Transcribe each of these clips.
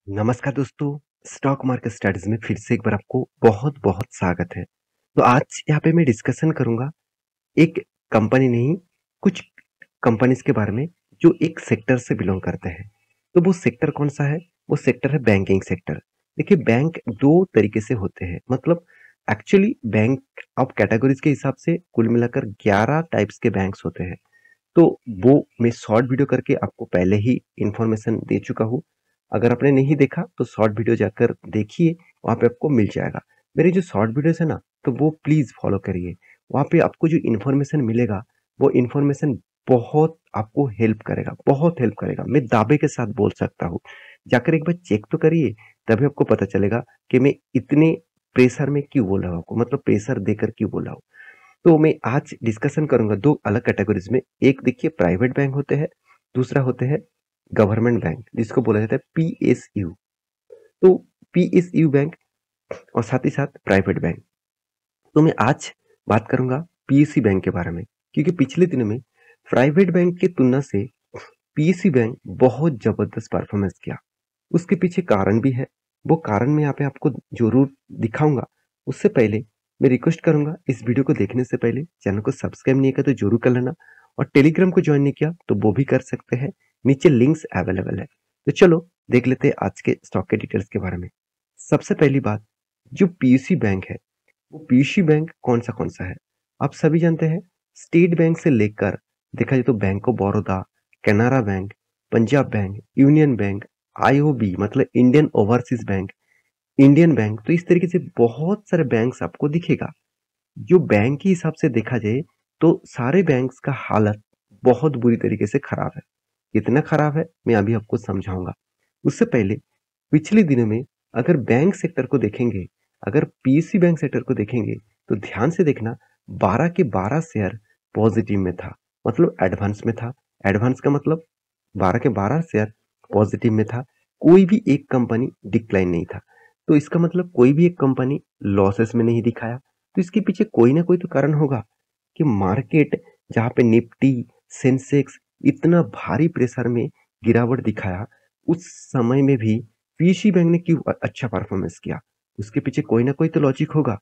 नमस्कार दोस्तों, stock market studies में फिर से एक बार आपको बहुत-बहुत स्वागत है। तो आज यहाँ पे मैं डिस्कशन करूँगा एक कंपनी नहीं, कुछ कंपनीज़ के बारे में जो एक सेक्टर से बिलॉन्ग करते हैं। तो वो सेक्टर कौन-सा है? वो सेक्टर है बैंकिंग सेक्टर। देखिए बैंक 2 तरीके से होते हैं, मतलब एक्चुअली बैंक अब कैटेगरीज़ के हिसाब से कुल मिलाकर 11 टाइप्स के बैंक्स होते हैं। तो वो मैं शॉर्ट वीडियो करके आपको पहले ही इन्फॉर्मेशन दे चुका हूँ। अगर आपने नहीं देखा तो शॉर्ट वीडियो जाकर देखिए, वहाँ पे आपको मिल जाएगा। मेरे जो शॉर्ट वीडियोज़ है ना, तो वो प्लीज़ फॉलो करिए। वहाँ पे आपको जो इन्फॉर्मेशन मिलेगा, वो इन्फॉर्मेशन बहुत आपको हेल्प करेगा, बहुत हेल्प करेगा। मैं दावे के साथ बोल सकता हूँ। जाकर एक बार चेक तो करिए, तभी आपको पता चलेगा कि मैं इतने प्रेशर में क्यों बोल रहा हूँ, मतलब प्रेशर देकर क्यों बोल रहा हूँ। तो मैं आज डिस्कशन करूंगा दो अलग कैटेगरीज में। एक देखिए प्राइवेट बैंक होते हैं, दूसरा होते हैं गवर्नमेंट बैंक जिसको बोला जाता है पीएसयू। तो पीएसयू बैंक और साथ ही साथ प्राइवेट बैंक। तो मैं आज बात करूंगा पीएसयू बैंक के बारे में, क्योंकि पिछले दिनों में प्राइवेट बैंक की तुलना से पीएसयू बैंक बहुत जबरदस्त परफॉर्मेंस किया। उसके पीछे कारण भी है, वो कारण मैं यहाँ पे आपको जरूर दिखाऊंगा। उससे पहले मैं रिक्वेस्ट करूंगा, इस वीडियो को देखने से पहले चैनल को सब्सक्राइब नहीं किया तो जरूर कर लेना, और टेलीग्राम को ज्वाइन नहीं किया तो वो भी कर सकते हैं, नीचे लिंक्स अवेलेबल है। तो चलो देख लेते हैं आज के स्टॉक के डिटेल्स के बारे में। सबसे पहली बात, जो पीयूसी बैंक है, वो पीयूसी बैंक कौन सा है? आप सभी जानते हैं, स्टेट बैंक से लेकर देखा जाए तो bank of Baroda, Canara bank, Punjab bank, union bank, IOB मतलब Indian overseas bank, Indian bank, तो इस तरीके से बहुत सारे बैंक्स आपको दिखेगा। जो बैंक के हिसाब से देखा जाए तो सारे बैंक्स का हालत बहुत बुरी तरीके से खराब है। कितना खराब है मैं अभी आपको समझाऊंगा। उससे पहले पिछले दिनों में अगर बैंक सेक्टर को देखेंगे, अगर पीएसयू बैंक सेक्टर को देखेंगे, तो ध्यान से देखना, 12 के 12 शेयर पॉजिटिव में था, मतलब एडवांस में था। एडवांस का मतलब 12 के 12 शेयर पॉजिटिव में था। कोई भी एक कंपनी डिक्लाइन नहीं था। तो इसका मतलब कोई भी एक कंपनी लॉसेस में नहीं दिखाया। तो इसके पीछे कोई ना कोई तो कारण होगा कि मार्केट जहाँ पे निफ्टी, सेंसेक्स इतना भारी प्रेशर में गिरावट दिखाया, उस समय में भी पीएसयू बैंक ने क्यों अच्छा परफॉर्मेंस किया? उसके पीछे कोई ना कोई तो लॉजिक होगा।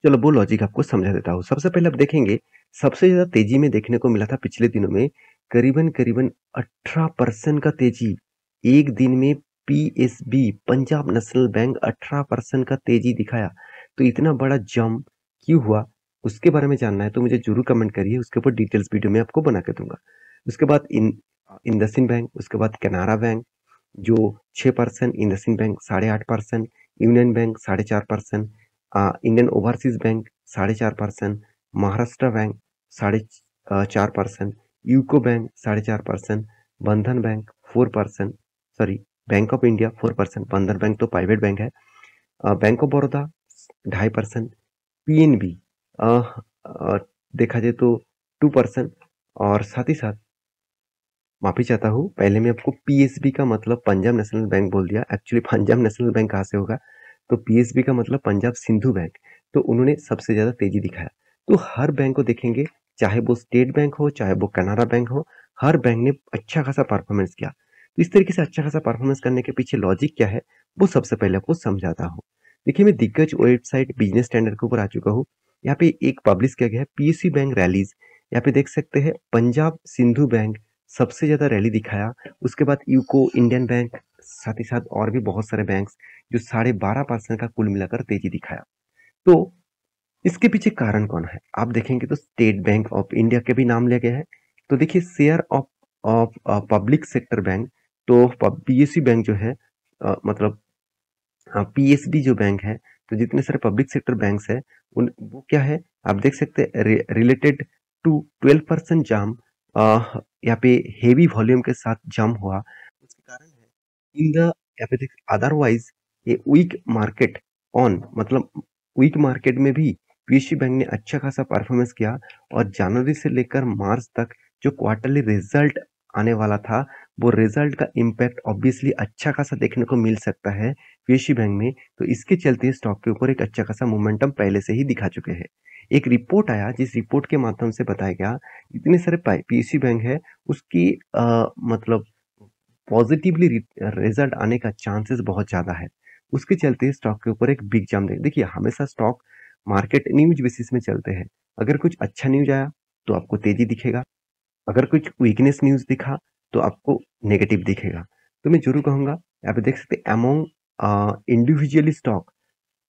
चलो वो लॉजिक आपको समझा देता हूँ। सबसे पहले आप देखेंगे, सबसे ज़्यादा तेज़ी में देखने को मिला था पिछले दिनों में, करीबन-करीबन 18% का तेज़ी। एक दिन में पीएसबी पंजाब नेशनल बैंक 18% का तेज़ी दिखाया। तो इतना बड़ा जंप क्यों हुआ? उसके बारे में जानना है तो मुझे ज़रूर कमेंट करिए, उसके ऊपर डिटेल्स वीडियो मैं आपको बना के दूँगा। उसके बाद इंडसइंड बैंक, उसके बाद कैनरा बैंक जो 6%, IndusInd bank 8.5%, union bank 4.5%, Indian overseas bank 4.5%, Maharashtra bank 4.5%, UCO bank 4.5%, बंधन bank 4%, sorry bank of India 4%, बंधन बैंक तो प्राइवेट बैंक है, बैंक ऑफ बड़ौदा 2.5%, पीएनबी देखा जाए तो 2%, और साथ ही साथ माफी चाहता हूँ, पहले मैं आपको पीएसबी का मतलब पंजाब नेशनल बैंक बोल दिया। एक्चुअली पंजाब नेशनल बैंक कहाँ से होगा? तो पीएसबी का मतलब पंजाब सिंधु बैंक। तो उन्होंने सबसे ज्यादा तेजी दिखाया। तो हर बैंक को देखेंगे, चाहे वो स्टेट बैंक हो, चाहे वो कनाडा बैंक हो, हर बैंक ने अच्छा खासा परफॉर्मेंस किया। तो इस तरीके से अच्छा खासा परफॉर्मेंस करने के पीछे लॉजिक क्या है, वो सबसे पहले आपको समझाता हूँ। देखिए, मैं दिग्गज वेबसाइट बिजनेस स्टैंडर्ड के ऊपर आ चुका हूँ। यहाँ पे एक पब्लिश किया गया है पीएसयू बैंक रैलीज। यहाँ पे देख सकते हैं, पंजाब सिंधु बैंक सबसे ज़्यादा रैली दिखाया। उसके बाद यूको, इंडियन बैंक, साथ ही साथ और भी बहुत सारे बैंक्स जो 12.5% का कुल मिलाकर तेजी दिखाया। तो इसके पीछे कारण कौन है? आप देखेंगे तो स्टेट बैंक ऑफ इंडिया के भी नाम लिया गया है। तो देखिए, share of of public sector bank, तो पीएसयू बैंक जो है, मतलब पीएसबी जो बैंक है, तो जितने सारे पब्लिक सेक्टर बैंक्स है, उन वो क्या है, आप देख सकते हैं रिलेटेड टू 12% जाम, यहाँ पे हेवी वॉल्यूम के साथ जंप हुआ। उसके कारण है इन द, यहाँ पे देख, अदरवाइज ये वीक मार्केट ऑन, मतलब वीक मार्केट में भी पीएसयू बैंक ने अच्छा खासा परफॉर्मेंस किया। और जनवरी से लेकर मार्च तक जो क्वार्टरली रिजल्ट आने वाला था, वो रिजल्ट का इम्पैक्ट ऑब्वियसली अच्छा खासा देखने को मिल सकता है पीएसयू बैंक में। तो इसके चलते स्टॉक के ऊपर एक अच्छा खासा मोमेंटम पहले से ही दिखा चुके हैं। एक रिपोर्ट आया, जिस रिपोर्ट के माध्यम से बताया गया, इतने सारे पीएसयू बैंक है, उसकी मतलब पॉजिटिवली रिजल्ट आने का चांसेस बहुत ज़्यादा है। उसके चलते स्टॉक के ऊपर एक बिग जंप देखिए, हमेशा स्टॉक मार्केट न्यूज़ बेसिस में चलते हैं। अगर कुछ अच्छा न्यूज़ आया, तो आपको तेज़ी दिखेगा। अगर कुछ वीकनेस न्यूज़ दिखा, तो आपको नेगेटिव दिखेगा। तो मैं ज़रूर कहूँगा, यहाँ पे देख सकते हैं among individually stock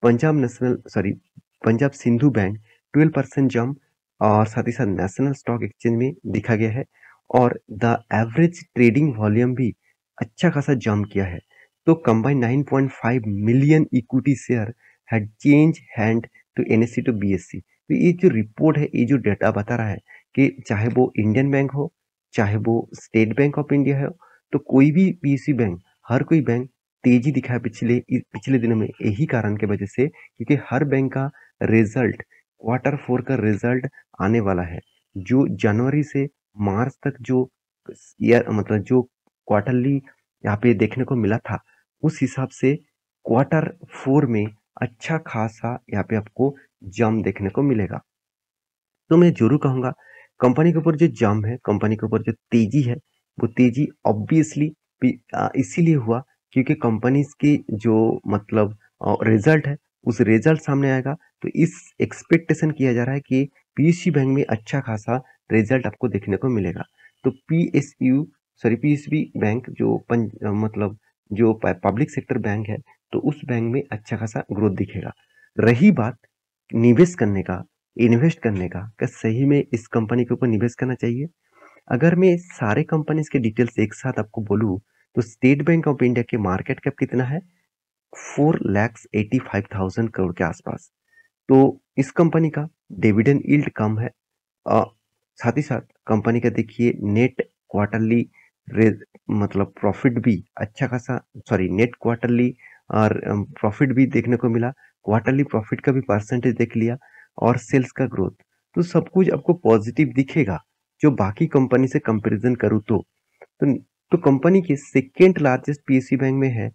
Punjab Sindhu bank 12% jump और साथ ही साथ नेशनल स्टॉक एक्सचेंज में दिखा गया है और द एवरेज ट्रेडिंग वॉल्यूम भी अच्छा खासा जंप किया है। तो combine 9.5 million equity share had change hand to NSC to BSC. तो ये जो रिपोर्ट है, ये जो डेटा बता रहा है कि चाहे वो इंडियन बैंक हो, चाहे वो स्टेट बैंक ऑफ इंडिया हो, तो कोई भी पीएसयू बैंक, हर कोई बैंक तेजी दिखा है पिछले दिनों में, यही कारण की वजह से क्योंकि हर बैंक का रिजल्ट, Q4 का रिजल्ट आने वाला है। जो जनवरी से मार्च तक जो जो क्वार्टरली यहाँ पे देखने को मिला था, उस हिसाब से Q4 में अच्छा खासा यहाँ पे आपको जंप देखने को मिलेगा। तो मैं ज़रूर कहूँगा, कंपनी के ऊपर जो जंप है, कंपनी के ऊपर जो तेज़ी है, वो तेज़ी ऑब्वियसली इसीलिए हुआ क्योंकि कंपनीज़ की जो मतलब रिज़ल्ट है, उस रिज़ल्ट सामने आएगा, तो इस एक्सपेक्टेशन किया जा रहा है कि पीएसयू बैंक में अच्छा खासा रिज़ल्ट आपको देखने को मिलेगा। तो पीएसबी बैंक जो मतलब जो पब्लिक सेक्टर बैंक है, तो उस बैंक में अच्छा खासा ग्रोथ दिखेगा। रही बात निवेश करने का, इन्वेस्ट करने का, क्या सही में इस कंपनी के ऊपर निवेश करना चाहिए? अगर मैं सारे कंपनीज के डिटेल्स एक साथ आपको बोलूं, तो स्टेट बैंक ऑफ इंडिया के मार्केट कैप कितना है? 4,85,000 करोड़ के आसपास। तो इस कंपनी का डिविडेंड यील्ड कम है। अ, साथ ही साथ कंपनी का देखिए नेट क्वार्टरली मतलब प्रॉफिट भी अच्छा खासा, सॉरी नेट क्वार्टरली और प्रॉफिट भी देखने को मिला। क्वार्टरली प्रॉफिट का भी परसेंटेज देख लिया और सेल्स का ग्रोथ, तो सब कुछ आपको पॉजिटिव दिखेगा जो बाकी कंपनी से कंपैरिजन करूँ तो, तो कंपनी के सेकेंड लार्जेस्ट पीएसयू बैंक में है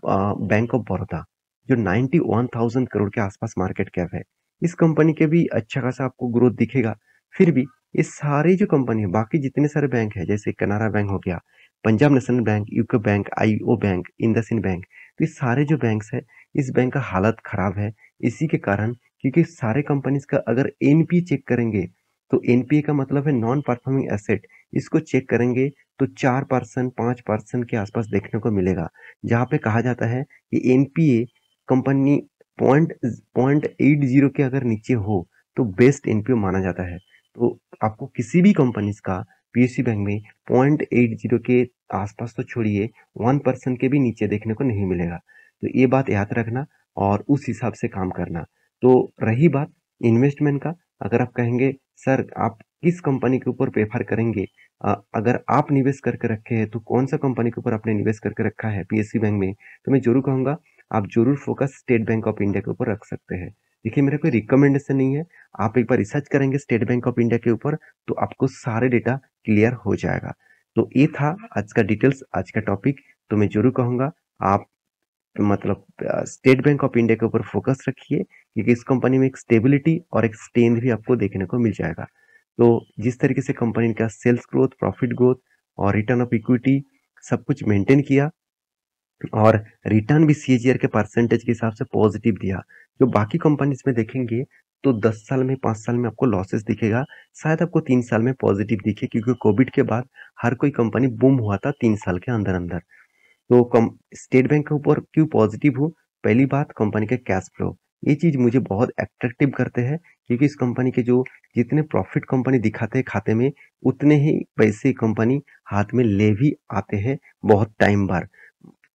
बैंक ऑफ बड़ौदा, जो 91,000 करोड़ के आसपास मार्केट कैप है। इस कंपनी के भी अच्छा खासा आपको ग्रोथ दिखेगा। फिर भी ये सारी जो कंपनी है, बाकी जितने सारे बैंक है, जैसे कनारा बैंक हो गया, Punjab national bank, UCO bank, IO bank, IndusInd bank, तो ये सारे जो बैंक्स है, इस बैंक का हालत खराब है। इसी के कारण, क्योंकि सारे कंपनीज का अगर एनपीए चेक करेंगे, तो एनपीए का मतलब है नॉन परफॉर्मिंग एसेट। इसको चेक करेंगे तो 4% 5% के आसपास देखने को मिलेगा, जहाँ पे कहा जाता है कि एनपीए कंपनी पॉइंट पॉइंट 80 के अगर नीचे हो तो बेस्ट एनपीओ माना जाता है। तो आपको किसी भी कंपनीज का पीएसयू बैंक में 0.80 के आसपास तो छोड़िए, 1% के भी नीचे देखने को नहीं मिलेगा। तो ये बात याद रखना और उस हिसाब से काम करना। तो रही बात इन्वेस्टमेंट का, अगर आप कहेंगे सर आप किस कंपनी के ऊपर प्रेफर करेंगे, अगर आप निवेश करके रखे हैं तो कौन सा कंपनी के ऊपर आपने निवेश करके रखा है पीएसयू बैंक में, तो मैं जरूर कहूंगा आप जरूर focus state bank of India के ऊपर रख सकते हैं। देखिए, मेरा कोई रिकमेंडेशन नहीं है, आप एक बार रिसर्च करेंगे स्टेट बैंक ऑफ इंडिया के ऊपर तो आपको सारे डेटा क्लियर हो जाएगा। तो ये था आज का डिटेल्स, आज का टॉपिक। तो मैं जरूर कहूंगा आप मतलब स्टेट बैंक ऑफ इंडिया के ऊपर फोकस रखिए, क्योंकि इस कंपनी में एक स्टेबिलिटी और एक स्ट्रेंथ भी आपको देखने को मिल जाएगा। तो जिस तरीके से कंपनी का सेल्स ग्रोथ, प्रॉफिट ग्रोथ और रिटर्न ऑफ इक्विटी सब कुछ मेंटेन किया और रिटर्न भी सीएजीआर के परसेंटेज के हिसाब से पॉजिटिव दिया। जो बाकी कंपनीज में देखेंगे तो 10 साल में 5 साल में आपको लॉसेस दिखेगा, शायद आपको 3 साल में पॉजिटिव दिखे, क्योंकि कोविड के बाद हर कोई कंपनी बूम हुआ था 3 साल के अंदर अंदर। तो कम स्टेट बैंक के ऊपर क्यों पॉजिटिव हूँ? पहली बात कंपनी का कैश फ्लो, ये चीज मुझे बहुत अट्रैक्टिव करते हैं, क्योंकि इस कंपनी के जो जितने प्रॉफिट कंपनी दिखाते हैं खाते में, उतने ही पैसे कंपनी हाथ में ले भी आते हैं बहुत टाइम बाद।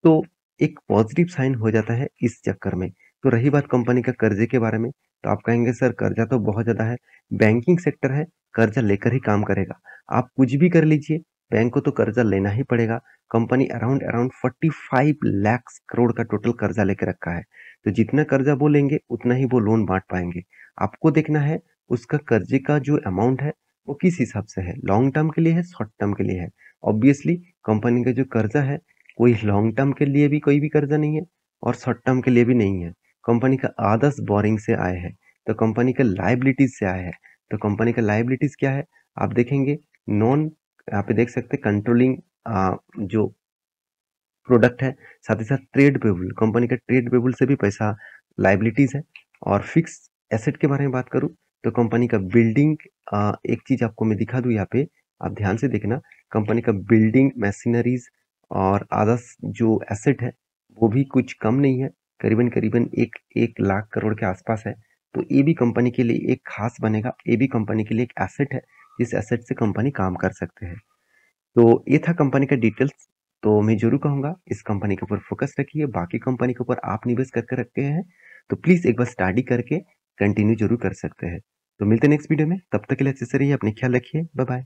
तो एक पॉजिटिव साइन हो जाता है इस चक्कर में। तो रही बात कंपनी का कर्जे के बारे में, तो आप कहेंगे सर कर्जा तो बहुत ज्यादा है। बैंकिंग सेक्टर है, कर्जा लेकर ही काम करेगा। आप कुछ भी कर लीजिए, बैंक को तो कर्जा लेना ही पड़ेगा। Company around around 45 lakh crore का टोटल कर्जा लेकर रखा है। तो जितना कर्जा वो लेंगे उतना ही वो लोन बांट पाएंगे। आपको देखना है उसका कर्जे का जो अमाउंट है वो किस हिसाब से है, लॉन्ग टर्म के लिए है, शॉर्ट टर्म के लिए है। ऑब्वियसली कंपनी का जो कर्जा है, कोई लॉन्ग टर्म के लिए भी कोई भी कर्जा नहीं है और शॉर्ट टर्म के लिए भी नहीं है। कंपनी का आदर्श बोरिंग से आए हैं, तो कंपनी का लाइबिलिटीज से आए हैं। तो कंपनी का लाइबिलिटीज क्या है, आप देखेंगे नॉन, यहाँ पे देख सकते हैं कंट्रोलिंग जो प्रोडक्ट है, साथ ही साथ ट्रेड पेबल, कंपनी का ट्रेड पेबल से भी पैसा लायबिलिटीज है। और फिक्स एसेट के बारे में बात करूं तो कंपनी का बिल्डिंग, एक चीज आपको मैं दिखा दूं यहाँ पे, आप ध्यान से देखना, कंपनी का बिल्डिंग, मशीनरीज और अदर्स जो एसेट है वो भी कुछ कम नहीं है, करीबन करीबन 1 लाख करोड़ के आसपास है। तो ये भी कंपनी के लिए एक खास बनेगा, ये भी कंपनी के लिए एक एसेट है, जिस एसेट से कंपनी काम कर सकते हैं। तो ये था कंपनी का डिटेल्स। तो मैं जरूर कहूंगा इस कंपनी के ऊपर फोकस रखिए, बाकी कंपनी के ऊपर आप निवेश करके रखते हैं तो प्लीज एक बार स्टडी करके कंटिन्यू जरूर कर सकते हैं। तो मिलते हैं नेक्स्ट वीडियो में, तब तक के लिए अच्छे से रहिए, अपने ख्याल रखिए, बाय बाय।